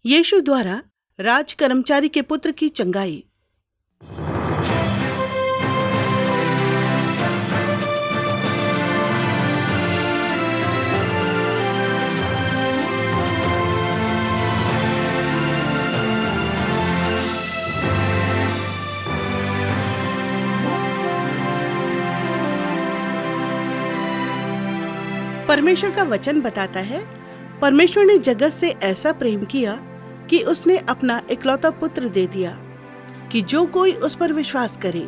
यीशु द्वारा राज कर्मचारी के पुत्र की चंगाई। परमेश्वर का वचन बताता है, परमेश्वर ने जगत से ऐसा प्रेम किया कि उसने अपना इकलौता पुत्र दे दिया कि जो कोई उस पर विश्वास करे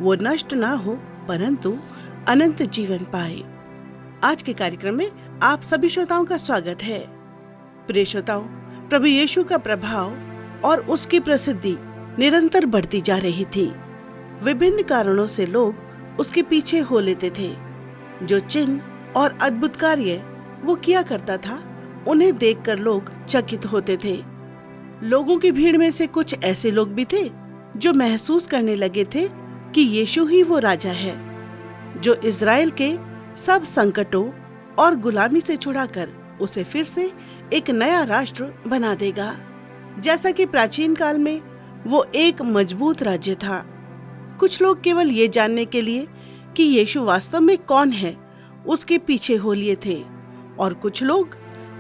वो नष्ट ना हो परंतु अनंत जीवन पाए। आज के कार्यक्रम में आप सभी श्रोताओं का स्वागत है। प्रिय श्रोताओं, प्रभु यीशु का प्रभाव और उसकी प्रसिद्धि निरंतर बढ़ती जा रही थी। विभिन्न कारणों से लोग उसके पीछे हो लेते थे। जो चिन्ह और अद्भुत कार्य वो किया करता था, उन्हें देखकर लोग चकित होते थे। लोगों की भीड़ में से कुछ ऐसे लोग भी थे जो महसूस करने लगे थे कि यीशु ही वो राजा है जो इज़राइल के सब संकटों और गुलामी से छुड़ाकर उसे फिर से एक नया राष्ट्र बना देगा। जैसा कि प्राचीन काल में वो एक मजबूत राज्य था। कुछ लोग केवल ये जानने के लिए कि यीशु वास्तव में कौन है उसके पीछे हो लिए थे, और कुछ लोग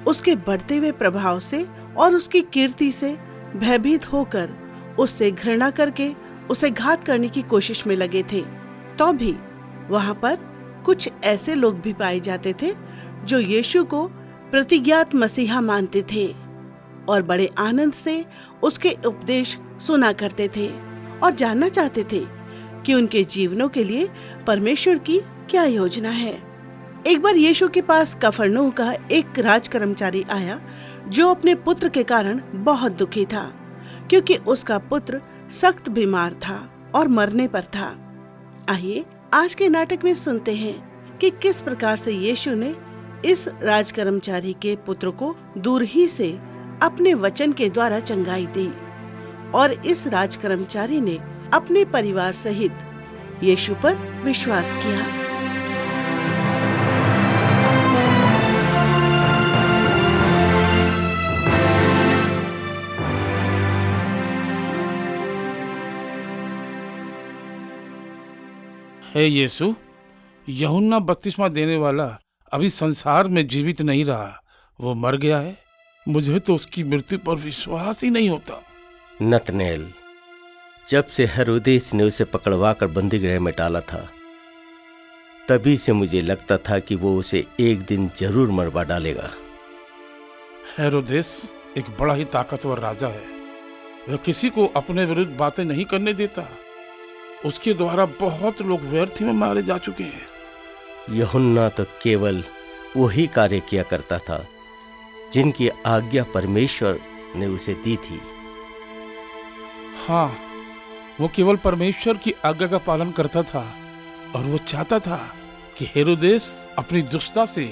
उसके बढ़ते हुए प्रभाव से और उसकी कीर्ति से भयभीत होकर उससे घृणा करके उसे घात करने की कोशिश में लगे थे। तो भी वहां पर कुछ ऐसे लोग भी पाए जाते थे जो यीशु को प्रतिज्ञात मसीहा मानते थे और बड़े आनंद से उसके उपदेश सुना करते थे और जानना चाहते थे कि उनके जीवनों के लिए परमेश्वर की क्या योजना है। एक बार यीशु के पास कफरनहूम का एक राज कर्मचारी आया जो अपने पुत्र के कारण बहुत दुखी था, क्योंकि उसका पुत्र सख्त बीमार था और मरने पर था। आइए आज के नाटक में सुनते हैं कि किस प्रकार से यीशु ने इस राज कर्मचारी के पुत्र को दूर ही से अपने वचन के द्वारा चंगाई दी, और इस राज कर्मचारी ने अपने परिवार सहित यीशु पर विश्वास किया। हे यीशु, यूहन्ना बपतिस्मा देने वाला अभी संसार में जीवित नहीं रहा, वो मर गया है। मुझे तो उसकी मृत्यु पर विश्वास ही नहीं होता। नतनेल, जब से हेरोदेस ने उसे पकड़वाकर बंदीगृह में डाला था, तभी से मुझे लगता था कि वो उसे एक दिन जरूर मरवा डालेगा। हेरोदेस एक बड़ा ही ताकतवर राजा है। वह किसी को अपने विरुद्ध बातें नहीं करने देता। उसके द्वारा बहुत लोग व्यर्थ में मारे जा चुके हैं। यूहन्ना तो केवल वही कार्य किया करता था जिनकी आज्ञा परमेश्वर ने उसे दी थी। हाँ, वो केवल परमेश्वर की आज्ञा का पालन करता था, और वो चाहता था कि हेरोदेस अपनी दुष्टता से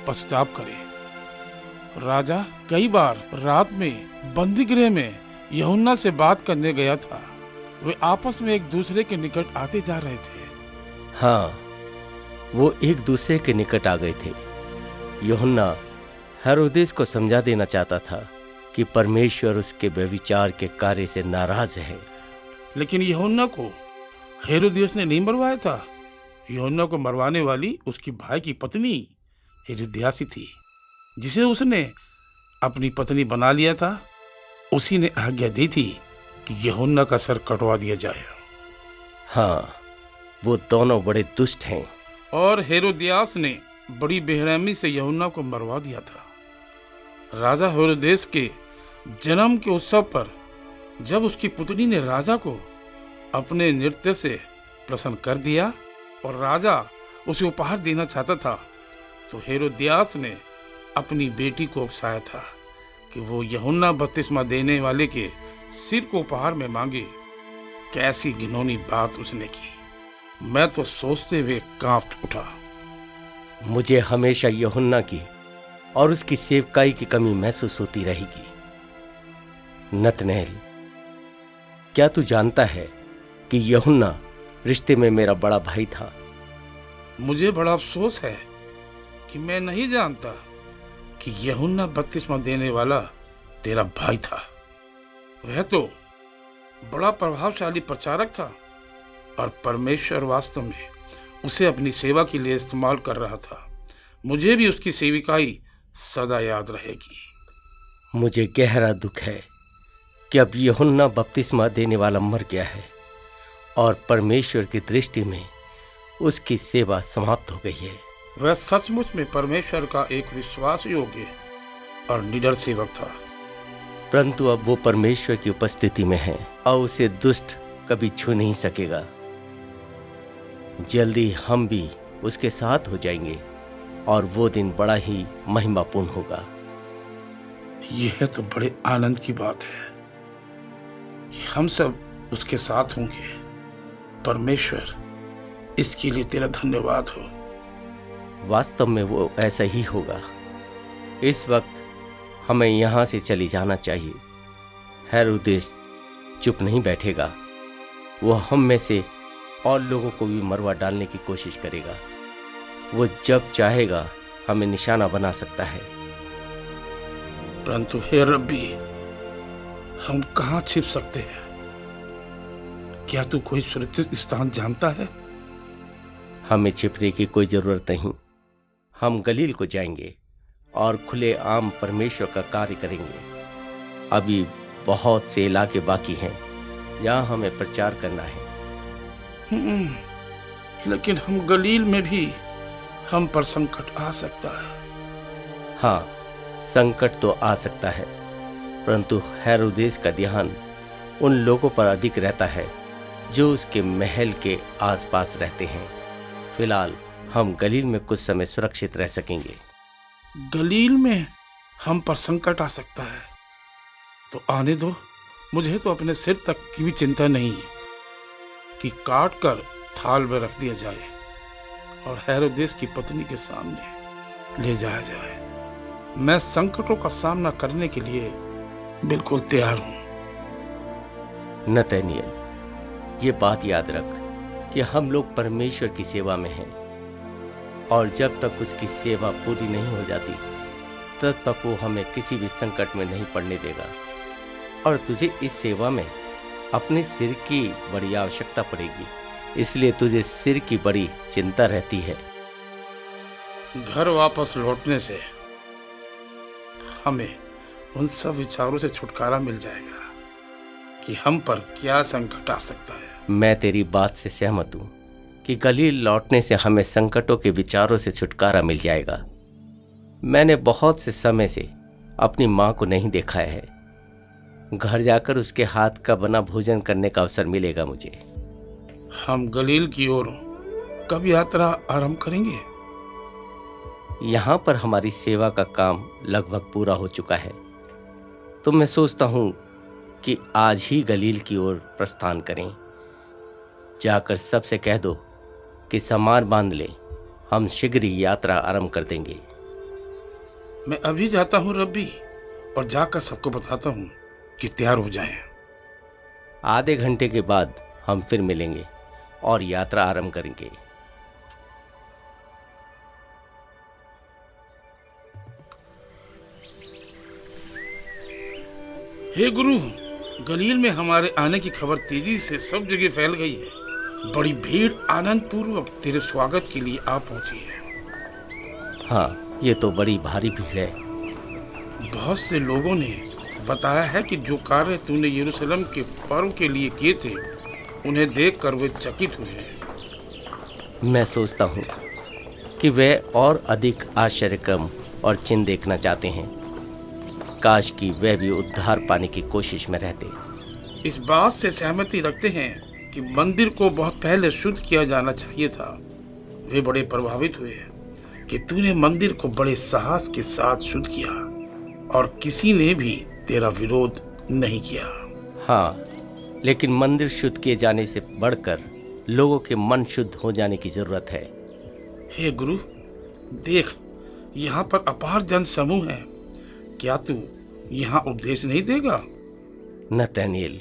पश्चाताप करे। राजा कई बार रात में बंदीगृह में यूहन्ना से बात करने गया था। वे आपस में एक दूसरे के निकट आते जा रहे थे। हाँ, वो एक दूसरे के निकट आ गए थे। यूहन्ना हेरोदेस को समझा देना चाहता था कि परमेश्वर उसके व्यभिचार के कार्य से नाराज है। लेकिन यूहन्ना को हेरोदेस ने नहीं मरवाया था। यूहन्ना को मरवाने वाली उसकी भाई की पत्नी हेरोदियासी थी, जिसे उसने अपनी पत्नी बना लिया था। उसी ने आज्ञा दी थी कि यूहन्ना का सर कटवा दिया जाए। हाँ, वो दोनों बड़े दुष्ट हैं। और हेरोदियास ने बड़ी बेरहमी से यूहन्ना को मरवा दिया था। राजा हेरोदेस के जन्म के उत्सव पर जब उसकी पुतनी ने राजा को अपने नृत्य से प्रसन्न कर दिया और राजा उसे उपहार देना चाहता था, तो हेरोदियास ने अपनी बेटी को उकसाया था कि वो यूहन्ना बपतिस्मा देने वाले के सिर को उपहार में मांगे। कैसी घिनौनी बात उसने की। मैं तो सोचते हुए कांप उठा। मुझे हमेशा यूहन्ना की और उसकी सेवकाई की कमी महसूस होती रहेगी। नतनेल, क्या तू जानता है कि यूहन्ना रिश्ते में मेरा बड़ा भाई था? मुझे बड़ा अफसोस है कि मैं नहीं जानता कि यूहन्ना बपतिस्मा देने वाला तेरा भाई था। वह तो बड़ा प्रभावशाली प्रचारक था और परमेश्वर वास्तव में उसे अपनी सेवा के लिए इस्तेमाल कर रहा था। मुझे भी उसकी सेविकाई सदा याद रहेगी। मुझे गहरा दुख है कि अब यूहन्ना बपतिस्मा देने वाला मर गया है और परमेश्वर की दृष्टि में उसकी सेवा समाप्त हो गई है। वह सचमुच में परमेश्वर का एक विश्वास योग्य और निडर सेवक था। परंतु अब वो परमेश्वर की उपस्थिति में है और उसे दुष्ट कभी छू नहीं सकेगा। जल्दी हम भी उसके साथ हो जाएंगे और वो दिन बड़ा ही महिमापूर्ण होगा। यह तो बड़े आनंद की बात है कि हम सब उसके साथ होंगे। परमेश्वर, इसके लिए तेरा धन्यवाद हो। वास्तव में वो ऐसा ही होगा। इस वक्त हमें यहाँ से चली जाना चाहिए। हेरोदेस चुप नहीं बैठेगा। वो हम में से और लोगों को भी मरवा डालने की कोशिश करेगा। वो जब चाहेगा हमें निशाना बना सकता है। परंतु हे रब्बी, हम कहाँ छिप सकते हैं? क्या तू कोई सुरक्षित स्थान जानता है? हमें छिपने की कोई जरूरत नहीं। हम गलील को जाएंगे और खुले आम परमेश्वर का कार्य करेंगे। अभी बहुत से इलाके बाकी हैं जहां हमें प्रचार करना है। लेकिन हम गलील में भी हम पर संकट आ सकता है। हाँ, संकट तो आ सकता है, परंतु हेरोदेस का ध्यान उन लोगों पर अधिक रहता है जो उसके महल के आसपास रहते हैं। फिलहाल हम गलील में कुछ समय सुरक्षित रह सकेंगे। गलील में हम पर संकट आ सकता है तो आने दो। मुझे तो अपने सिर तक की भी चिंता नहीं कि काट कर थाल में रख दिया जाए और हेरोदेस की पत्नी के सामने ले जाया जाए। मैं संकटों का सामना करने के लिए बिल्कुल तैयार हूं। नतनेल, ये बात याद रख कि हम लोग परमेश्वर की सेवा में हैं और जब तक उसकी सेवा पूरी नहीं हो जाती तब तक वो हमें किसी भी संकट में नहीं पड़ने देगा। और तुझे इस सेवा में अपने सिर की बड़ी आवश्यकता पड़ेगी, इसलिए तुझे सिर की बड़ी चिंता रहती है। घर वापस लौटने से हमें उन सब विचारों से छुटकारा मिल जाएगा कि हम पर क्या संकट आ सकता है। मैं तेरी बात से सहमत हूँ कि गलील लौटने से हमें संकटों के विचारों से छुटकारा मिल जाएगा। मैंने बहुत से समय से अपनी माँ को नहीं देखा है। घर जाकर उसके हाथ का बना भोजन करने का अवसर मिलेगा मुझे। हम गलील की ओर कब यात्रा आरंभ करेंगे? यहाँ पर हमारी सेवा का काम लगभग पूरा हो चुका है, तो मैं सोचता हूँ कि आज ही गलील की ओर प्रस्थान करें। जाकर सबसे कह दो कि सामान बांध ले, हम शीघ्र ही यात्रा आरंभ कर देंगे। मैं अभी जाता हूँ रब्बी, और जाकर सबको बताता हूँ कि तैयार हो जाएं। आधे घंटे के बाद हम फिर मिलेंगे और यात्रा आरंभ करेंगे। हे गुरु, गलील में हमारे आने की खबर तेजी से सब जगह फैल गई है। बड़ी भीड़ आनंद पूर्वक तेरे स्वागत के लिए आ पहुंची है। हाँ, ये तो बड़ी भारी भीड़ है। बहुत से लोगों ने बताया है कि जो कार्य तूने यरूशलेम के पर्व के लिए किए थे, उन्हें देखकर वे चकित हुए हैं। मैं सोचता हूँ कि वे और अधिक आश्चर्यक्रम और चिन्ह देखना चाहते हैं। काश कि वे भी उद्धार पाने की कोशिश में रहते। इस बात से सहमति रखते हैं कि मंदिर को बहुत पहले शुद्ध किया जाना चाहिए था। वे बड़े प्रभावित हुए कि तूने मंदिर को बड़े साहस के साथ शुद्ध किया और किसी ने भी तेरा विरोध नहीं किया। हाँ, लेकिन मंदिर शुद्ध किए जाने से बढ़कर लोगों के मन शुद्ध हो जाने की जरूरत है। हे गुरु, देख, यहाँ पर अपार जन समूह है। क्या तू यहाँ उपदेश नहीं देगा? नतनेल,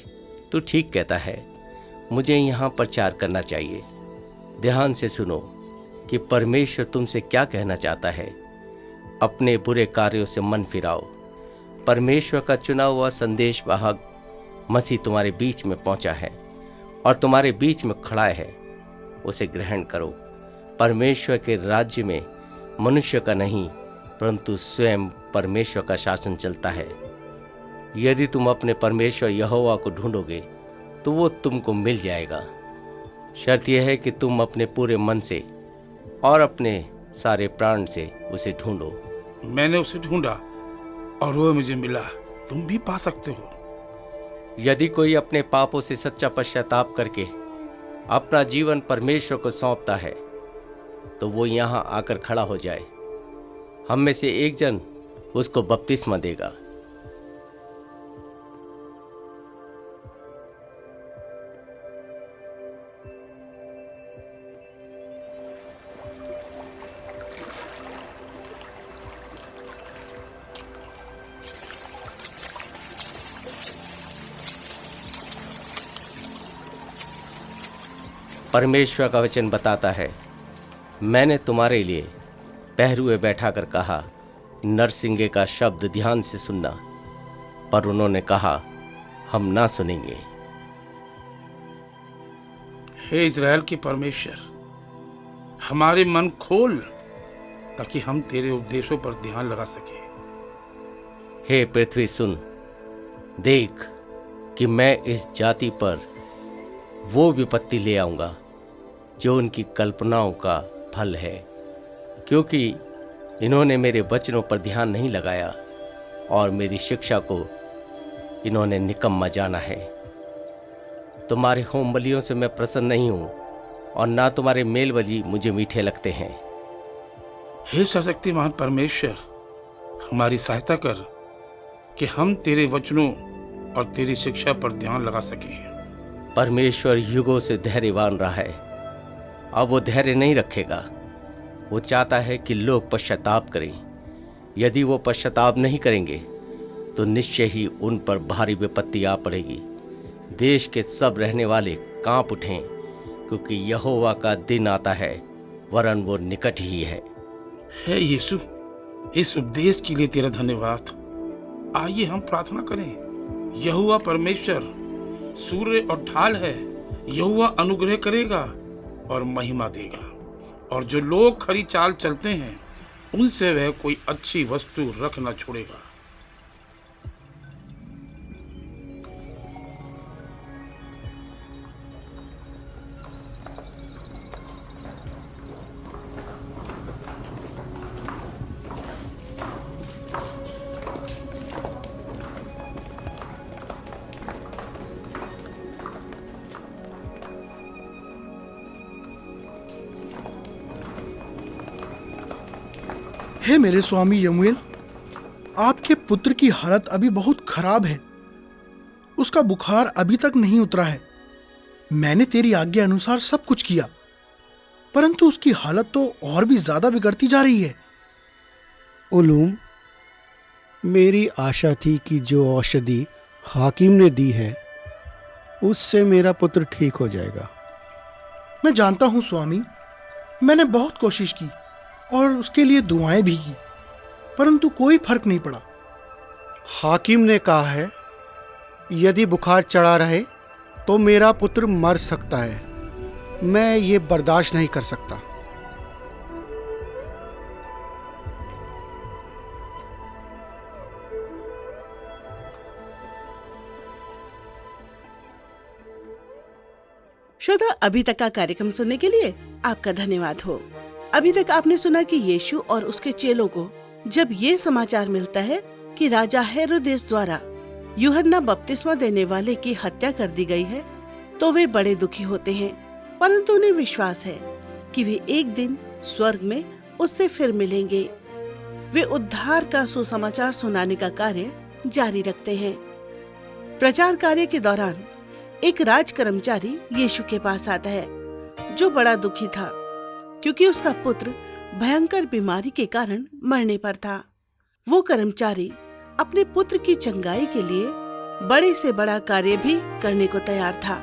तू ठीक कहता है। मुझे यहाँ प्रचार करना चाहिए। ध्यान से सुनो कि परमेश्वर तुमसे क्या कहना चाहता है। अपने बुरे कार्यों से मन फिराओ परमेश्वर का चुना हुआ संदेश वाहक मसीह तुम्हारे बीच में पहुंचा है और तुम्हारे बीच में खड़ा है, उसे ग्रहण करो। परमेश्वर के राज्य में मनुष्य का नहीं परंतु स्वयं परमेश्वर का शासन चलता है। यदि तुम अपने परमेश्वर यहोवा को ढूंढोगे तो वो तुमको मिल जाएगा। शर्त यह है कि तुम अपने पूरे मन से और अपने सारे प्राण से उसे ढूंढो। मैंने उसे ढूंढा और वो मुझे मिला। तुम भी पा सकते हो। यदि कोई अपने पापों से सच्चा पश्चाताप करके अपना जीवन परमेश्वर को सौंपता है तो वो यहाँ आकर खड़ा हो जाए। हम में से एक जन उसको बपतिस्मा देगा। परमेश्वर का वचन बताता है, मैंने तुम्हारे लिए पहरुए बैठा कर कहा, नरसिंगे का शब्द ध्यान से सुनना, पर उन्होंने कहा हम ना सुनेंगे। हे इज़राइल के परमेश्वर, हमारे मन खोल ताकि हम तेरे उपदेशों पर ध्यान लगा सके। हे पृथ्वी सुन, देख कि मैं इस जाति पर वो विपत्ति ले आऊंगा जो उनकी कल्पनाओं का फल है, क्योंकि इन्होंने मेरे वचनों पर ध्यान नहीं लगाया और मेरी शिक्षा को इन्होंने निकम्मा जाना है। तुम्हारे होम बलियों से मैं प्रसन्न नहीं हूं और ना तुम्हारे मेल बलि मुझे मीठे लगते हैं। हे सर्वशक्तिमान परमेश्वर, हमारी सहायता कर कि हम तेरे वचनों और तेरी शिक्षा पर ध्यान लगा सकें। परमेश्वर युगों से धैर्यवान रहा है, अब वो धैर्य नहीं रखेगा। वो चाहता है कि लोग पश्चाताप करें। यदि वो पश्चाताप नहीं करेंगे तो निश्चय ही उन पर भारी विपत्ति आ पड़ेगी। देश के सब रहने वाले कांप उठें, क्योंकि यहोवा का दिन आता है, वरन वो निकट ही है। हे यीशु, इस उपदेश के लिए तेरा धन्यवाद। आइए हम प्रार्थना करें। यहोवा परमेश्वर सूर्य और ढाल है। यहोवा अनुग्रह करेगा और महिमा देगा, और जो लोग खरी चाल चलते हैं उनसे वह कोई अच्छी वस्तु रख न छोड़ेगा। हे मेरे स्वामी यमुएल, आपके पुत्र की हालत अभी बहुत खराब है। उसका बुखार अभी तक नहीं उतरा है। मैंने तेरी आज्ञा अनुसार सब कुछ किया, परंतु उसकी हालत तो और भी ज्यादा बिगड़ती जा रही है। उलूम, मेरी आशा थी कि जो औषधि हाकिम ने दी है उससे मेरा पुत्र ठीक हो जाएगा। मैं जानता हूं स्वामी, मैंने बहुत कोशिश की और उसके लिए दुआएं भी की, परंतु कोई फर्क नहीं पड़ा। हाकिम ने कहा है यदि बुखार चढ़ा रहे तो मेरा पुत्र मर सकता है। मैं ये बर्दाश्त नहीं कर सकता। श्रोता, अभी तक का कार्यक्रम सुनने के लिए आपका धन्यवाद हो। अभी तक आपने सुना कि यीशु और उसके चेलों को जब ये समाचार मिलता है कि राजा हेरोदेस द्वारा यूहन्ना बपतिस्मा देने वाले की हत्या कर दी गई है, तो वे बड़े दुखी होते हैं, परंतु उन्हें विश्वास है कि वे एक दिन स्वर्ग में उससे फिर मिलेंगे। वे उद्धार का सुसमाचार सुनाने का कार्य जारी रखते हैं। प्रचार कार्य के दौरान एक राज कर्मचारी यीशु के पास आता है, जो बड़ा दुखी था क्योंकि उसका पुत्र भयंकर बीमारी के कारण मरने पर था। वो कर्मचारी अपने पुत्र की चंगाई के लिए बड़े से बड़ा कार्य भी करने को तैयार था।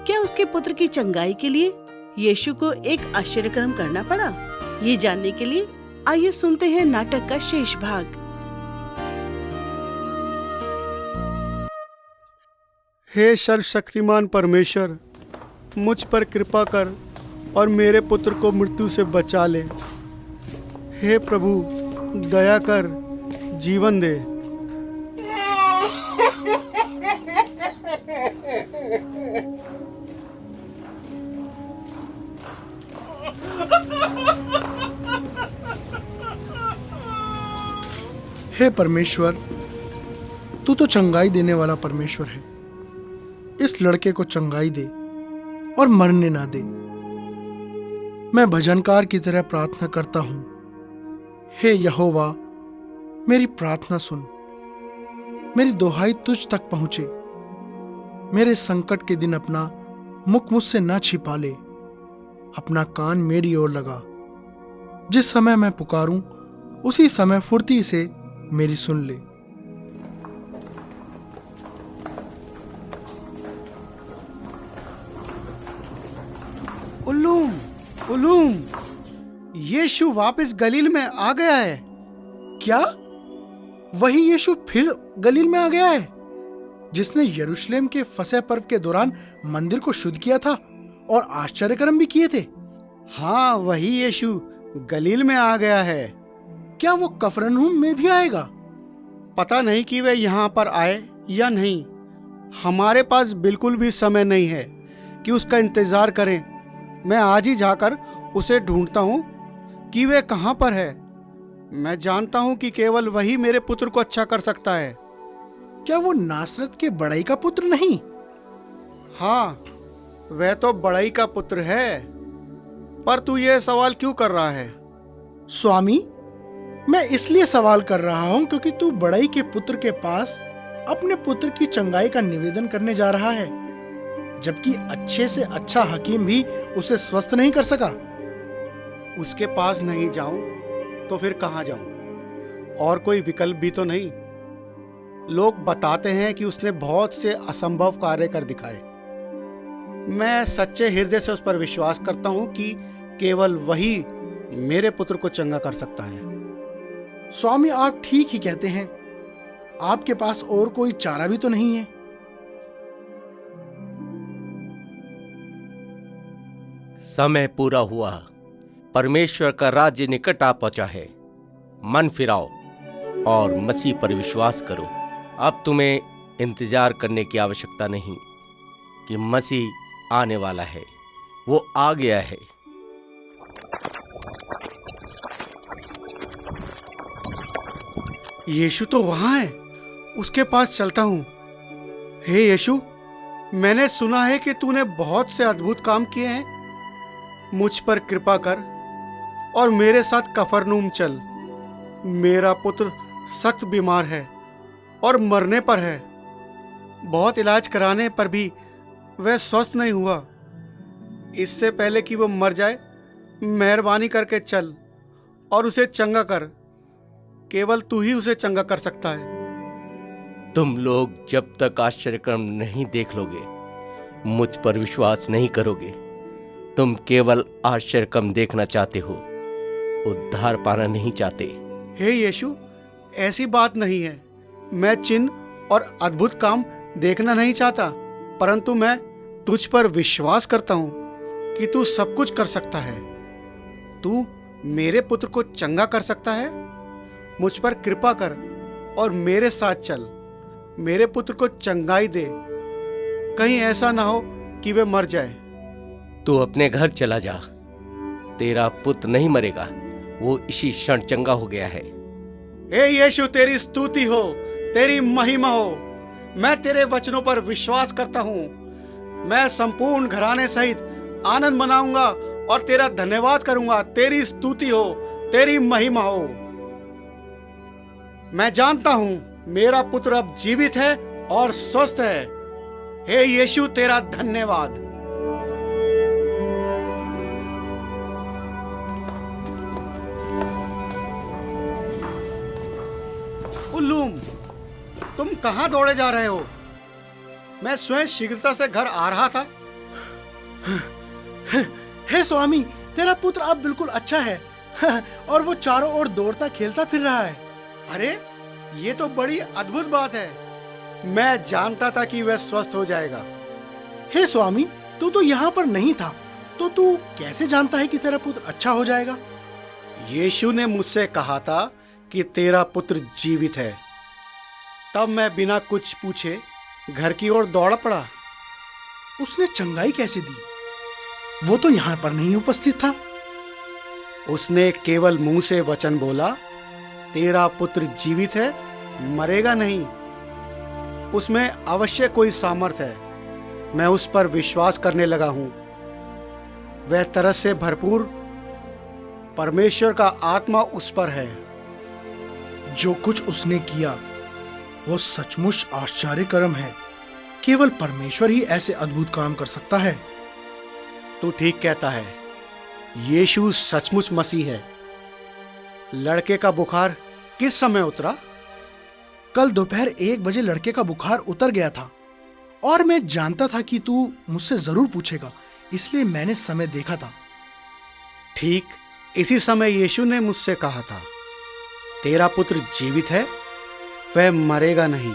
क्या उसके पुत्र की चंगाई के लिए यीशु को एक आश्चर्यक्रम करना पड़ा? ये जानने के लिए आइए सुनते हैं नाटक का शेष भाग। हे सर्वशक्तिमान परमेश्वर, मुझ पर कृपा कर और मेरे पुत्र को मृत्यु से बचा ले। हे प्रभु, दया कर, जीवन दे। हे परमेश्वर, तू तो चंगाई देने वाला परमेश्वर है। इस लड़के को चंगाई दे और मरने ना दे। मैं भजनकार की तरह प्रार्थना करता हूं। हे यहोवा, मेरी प्रार्थना सुन। मेरी दुहाई तुझ तक पहुंचे। मेरे संकट के दिन अपना मुख मुझसे ना छिपा ले। अपना कान मेरी ओर लगा। जिस समय मैं पुकारूं, उसी समय फुर्ती से मेरी सुन ले। उल्लूम, उल्लूम, यीशु वापस गलील में आ गया है। क्या वही यीशु फिर गलील में आ गया है, जिसने यरूशलेम के फसह पर्व के दौरान मंदिर को शुद्ध किया था और आश्चर्य कर्म भी किए थे? हाँ, वही यीशु गलील में आ गया है। क्या वो कफरनहूम में भी आएगा? पता नहीं कि वे यहाँ पर आए या नहीं। हमारे पास बिल्कुल भी समय नहीं है कि उसका इंतजार करें। मैं आज ही जाकर उसे ढूंढता हूँ कि वे कहाँ पर है। मैं जानता हूँ कि केवल वही मेरे पुत्र को अच्छा कर सकता है। क्या वो नासरत के बड़ई का पुत्र नहीं? हाँ, वह तो बड़ई का पुत्र है। पर तू ये सवाल क्यों कर रहा है? स्वामी, मैं इसलिए सवाल कर रहा हूँ क्योंकि तू बड़ई के पुत्र के पास अपने पुत्र की चंगाई का निवेदन करने जा रहा है, जबकि अच्छे से अच्छा हकीम भी उसे स्वस्थ नहीं कर सका। उसके पास नहीं जाऊं तो फिर कहां जाऊं? और कोई विकल्प भी तो नहीं। लोग बताते हैं कि उसने बहुत से असंभव कार्य कर दिखाए। मैं सच्चे हृदय से उस पर विश्वास करता हूं कि केवल वही मेरे पुत्र को चंगा कर सकता है। स्वामी, आप ठीक ही कहते हैं। आपके पास और कोई चारा भी तो नहीं है। समय पूरा हुआ। परमेश्वर का राज्य निकट आ पहुंचा है। मन फिराओ और मसीह पर विश्वास करो। अब तुम्हें इंतजार करने की आवश्यकता नहीं कि मसीह आने वाला है। वो आ गया है। यीशु तो वहां है। उसके पास चलता हूं। हे यीशु, मैंने सुना है कि तूने बहुत से अद्भुत काम किए हैं। मुझ पर कृपा कर और मेरे साथ कफरनहूम चल। मेरा पुत्र सख्त बीमार है और मरने पर है। बहुत इलाज कराने पर भी वह स्वस्थ नहीं हुआ। इससे पहले कि वो मर जाए, मेहरबानी करके चल और उसे चंगा कर। केवल तू ही उसे चंगा कर सकता है। तुम लोग जब तक आश्चर्यकर्म नहीं देख लोगे, मुझ पर विश्वास नहीं करोगे। तुम केवल आश्चर्यकर्म देखना चाहते हो, उद्धार पाना नहीं चाहते। हे यीशु, ऐसी बात नहीं है। मैं चिन्ह और अद्भुत काम देखना नहीं चाहता, परंतु मैं तुझ पर विश्वास करता हूं कि तू सब कुछ कर सकता है। तू मेरे पुत्र को चंगा कर सकता है। मुझ पर कृपा कर और मेरे साथ चल। मेरे पुत्र को चंगाई दे। कहीं ऐसा ना हो कि वे मर जाए। तू अपने घर चला जा। तेरा पुत्र नहीं मरेगा, वो इसी क्षण चंगा हो गया है। हे यीशु, तेरी स्तुति हो, तेरी महिमा हो। मैं तेरे वचनों पर विश्वास करता हूं। मैं संपूर्ण घराने सहित आनंद मनाऊंगा और तेरा धन्यवाद करूंगा। तेरी स्तुति हो, तेरी महिमा हो। मैं जानता हूं मेरा पुत्र अब जीवित है और स्वस्थ है। हे यीशु, तेरा धन्यवाद। उल्लूम, तुम कहां दौड़े जा रहे हो? मैं स्वयं शीघ्रता से घर आ रहा था। हे स्वामी, तेरा पुत्र अब बिल्कुल अच्छा है और वो चारों ओर दौड़ता खेलता फिर रहा है। अरे, ये तो बड़ी अद्भुत बात है। मैं जानता था कि वह स्वस्थ हो जाएगा। हे स्वामी, तू तो यहाँ पर नहीं था, तो तू कैसे जानता है कि तेरा पुत्र अच्छा हो जाएगा? यीशु ने मुझसे कहा था कि तेरा पुत्र जीवित है। तब मैं बिना कुछ पूछे घर की ओर दौड़ पड़ा। उसने चंगाई कैसे दी? वो तो यहाँ पर नहीं उपस्थित था। उसने केवल मुंह से वचन बोला, तेरा पुत्र जीवित है, मरेगा नहीं। उसमें अवश्य कोई सामर्थ्य है। मैं उस पर विश्वास करने लगा हूं। वह तरस से भरपूर परमेश्वर का आत्मा उस पर है। जो कुछ उसने किया वो सचमुच आश्चर्यकरम है। केवल परमेश्वर ही ऐसे अद्भुत काम कर सकता है। तू ठीक कहता है। यीशु सचमुच मसीह है। लड़के का बुखार किस समय उतरा? कल दोपहर 1 बजे लड़के का बुखार उतर गया था और मैं जानता था कि तू मुझसे जरूर पूछेगा, इसलिए मैंने समय देखा था। ठीक इसी समय यीशु ने मुझसे कहा था, तेरा पुत्र जीवित है, वह मरेगा नहीं।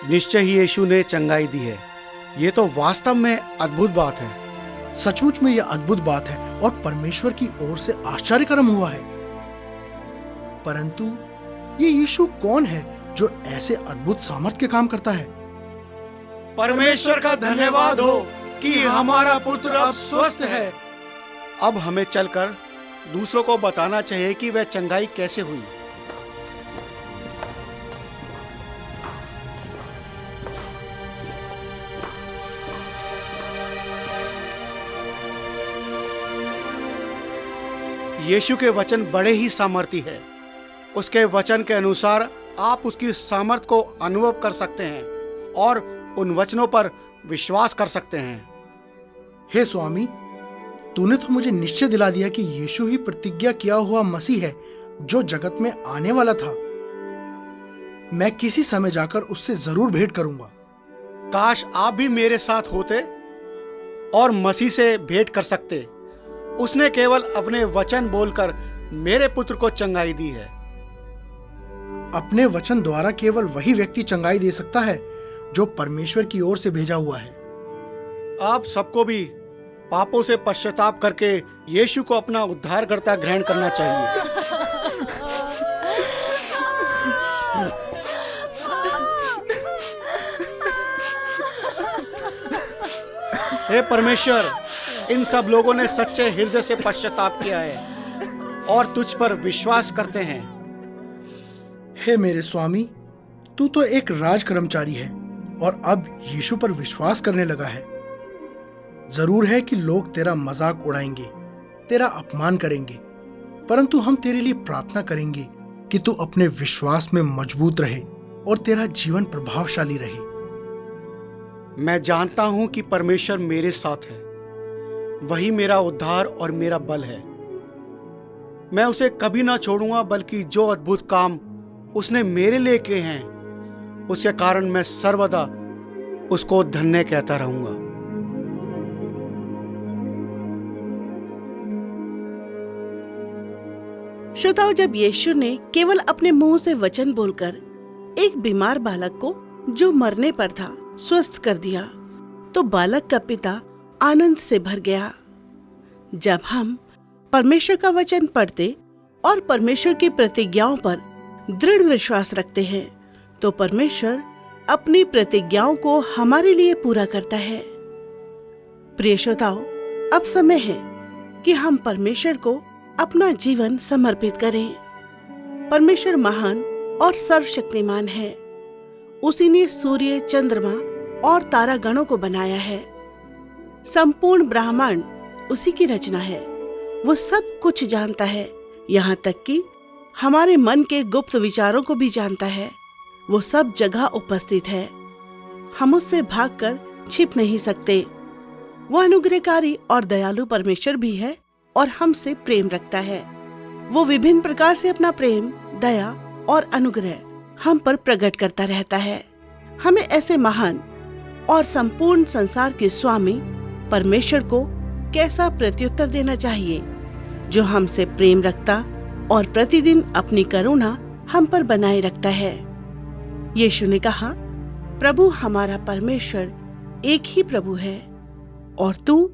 निश्चय ही यीशु ने चंगाई दी है। ये तो वास्तव में अद्भुत बात है। सचमुच में यह अद्भुत बात है और परमेश्वर की ओर से आश्चर्यकरम हुआ है। परंतु ये यीशु कौन है जो ऐसे अद्भुत सामर्थ्य के काम करता है? परमेश्वर का धन्यवाद हो कि हमारा पुत्र अब स्वस्थ है। अब हमें चलकर दूसरों को बताना चाहिए कि वह चंगाई कैसे हुई। यीशु के वचन बड़े ही सामर्थी है। उसके वचन के अनुसार आप उसकी सामर्थ को अनुभव कर सकते हैं और उन वचनों पर विश्वास कर सकते हैं। हे स्वामी, तूने तो मुझे निश्चय दिला दिया कि यीशु ही प्रतिज्ञा किया हुआ मसीह है जो जगत में आने वाला था। मैं किसी समय जाकर उससे जरूर भेंट करूंगा। काश आप भी मेरे साथ होते और मसीह से भेंट कर सकते। उसने केवल अपने वचन बोलकर मेरे पुत्र को चंगाई दी है। अपने वचन द्वारा केवल वही व्यक्ति चंगाई दे सकता है जो परमेश्वर की ओर से भेजा हुआ है। आप सबको भी पापों से पश्चाताप करके यीशु को अपना उद्धारकर्ता ग्रहण करना चाहिए। हे परमेश्वर, इन सब लोगों ने सच्चे हृदय से पश्चाताप किया है और तुझ पर विश्वास करते हैं। हे मेरे स्वामी, तू तो एक राज कर्मचारी है और अब यीशु पर विश्वास करने लगा है। जरूर है कि लोग तेरा मजाक उड़ाएंगे, तेरा अपमान करेंगे, परंतु हम तेरे लिए प्रार्थना करेंगे कि तू अपने विश्वास में मजबूत रहे और तेरा जीवन प्रभावशाली रहे। मैं जानता हूं कि परमेश्वर मेरे साथ है। वही मेरा उद्धार और मेरा बल है। मैं उसे कभी ना छोड़ूंगा, बल्कि जो अद्भुत काम उसने मेरे लिए किए हैं उसके कारण मैं सर्वदा उसको धन्य कहता रहूंगा। श्रोताओं, जब यीशु ने केवल अपने मुंह से वचन बोलकर एक बीमार बालक को जो मरने पर था स्वस्थ कर दिया, तो बालक का पिता आनंद से भर गया। जब हम परमेश्वर का वचन पढ़ते और परमेश्वर की प्रतिज्ञाओं पर दृढ़ विश्वास रखते हैं, तो परमेश्वर अपनी प्रतिज्ञाओं को हमारे लिए पूरा करता है। प्रिय श्रोताओं, अब समय है कि हम परमेश्वर को अपना जीवन समर्पित करें। परमेश्वर महान और सर्वशक्तिमान है। उसी ने सूर्य, चंद्रमा और तारागणों को बनाया है। संपूर्ण ब्रह्मांड उसी की रचना है। वो सब कुछ जानता है, यहाँ तक कि हमारे मन के गुप्त विचारों को भी जानता है। वो सब जगह उपस्थित है। हम उससे भागकर छिप नहीं सकते। वो अनुग्रहकारी और दयालु परमेश्वर भी है और हमसे प्रेम रखता है। वो विभिन्न प्रकार से अपना प्रेम, दया और अनुग्रह हम पर प्रकट करता रहता है। हमें ऐसे महान और संपूर्ण संसार के स्वामी परमेश्वर को कैसा प्रत्युत्तर देना चाहिए, जो हमसे प्रेम रखता और प्रतिदिन अपनी करुणा हम पर बनाए रखता है। यीशु ने कहा, प्रभु हमारा परमेश्वर एक ही प्रभु है और तू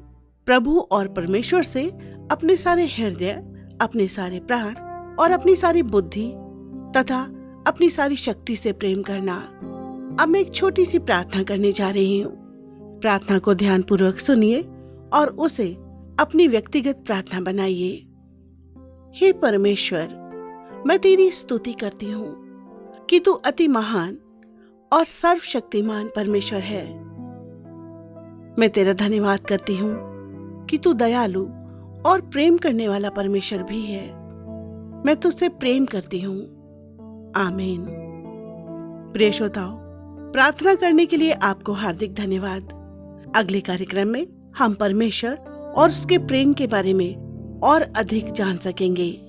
प्रभु और परमेश्वर से अपने सारे हृदय, अपने सारे प्राण और अपनी सारी बुद्धि तथा अपनी सारी शक्ति से प्रेम करना। अब मैं एक छोटी सी प्रार्थना करने जा रही हूँ। प्रार्थना को ध्यानपूर्वक सुनिए और उसे अपनी व्यक्तिगत प्रार्थना बनाइए। हे परमेश्वर, मैं तेरी स्तुति करती हूँ कि तू अति महान और सर्वशक्तिमान परमेश्वर है। मैं तेरा धन्यवाद करती हूँ कि तू दयालु और प्रेम करने वाला परमेश्वर भी है। मैं तुझसे प्रेम करती हूँ। आमीन। प्रिय श्रोताओ, प्रार्थना करने के लिए आपको हार्दिक धन्यवाद। अगले कार्यक्रम में हम परमेश्वर और उसके प्रेम के बारे में और अधिक जान सकेंगे।